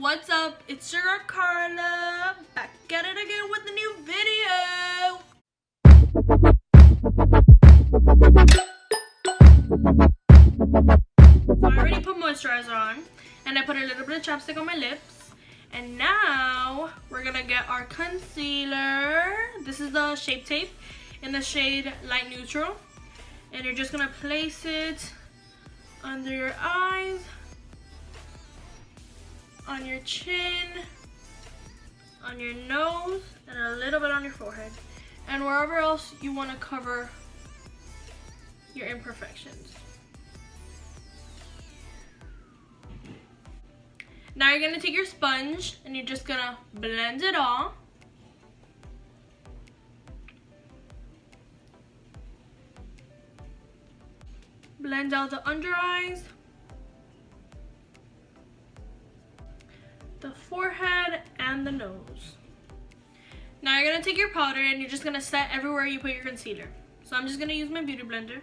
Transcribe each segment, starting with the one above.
What's up? It's your girl Carla, back at it again with a new video. So I already put moisturizer on, and I put a little bit of chapstick on my lips. And now we're gonna get our concealer. This is the Shape Tape in the shade Light Neutral. And you're just gonna place it under your eyes, on your chin, on your nose, and a little bit on your forehead. And wherever else you want to cover your imperfections. Now you're going to take your sponge and you're just going to blend it all. Blend out the under eyes, the forehead, and the nose. Now you're going to take your powder and you're just going to set everywhere you put your concealer. So I'm just going to use my beauty blender.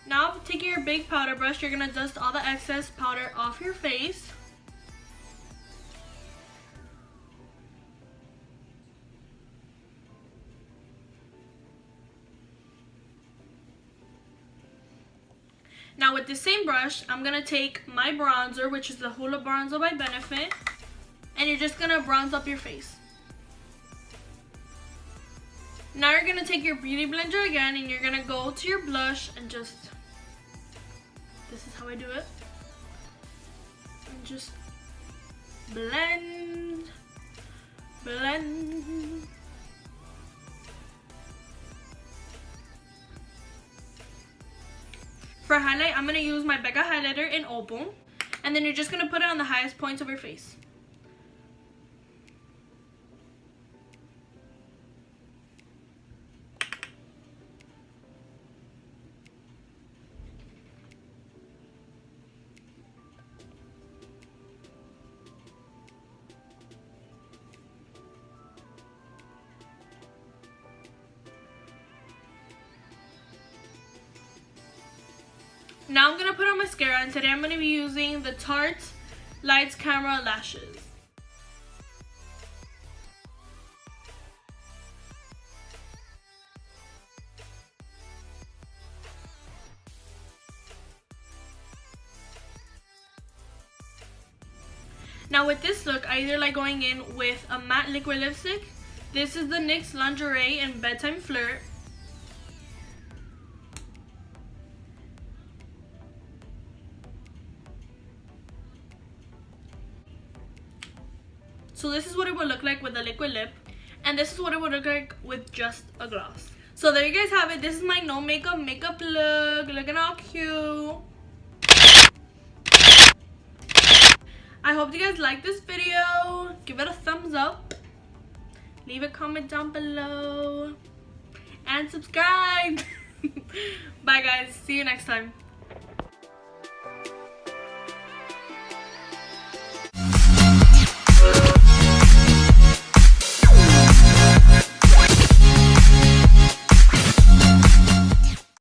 Now, taking your big powder brush, you're going to dust all the excess powder off your face. Now, with the same brush, I'm going to take my bronzer, which is the Hoola Bronzer by Benefit, and you're just going to bronze up your face. Now, you're going to take your beauty blender again, and you're going to go to your blush and just... This is how I do it. And just blend, blend. For highlight, I'm going to use my Becca highlighter in Opal. And then you're just going to put it on the highest points of your face. Now I'm going to put on mascara, and today I'm going to be using the Tarte Lights Camera Lashes. Now with this look, I either like going in with a matte liquid lipstick. This is the NYX Lingerie in Bedtime Flirt. So this is what it would look like with a liquid lip, and this is what it would look like with just a gloss. So there you guys have it. This is my no makeup look, looking all cute. I hope you guys like this video. Give it a thumbs up, leave a comment down below, and subscribe. Bye guys, see you next time.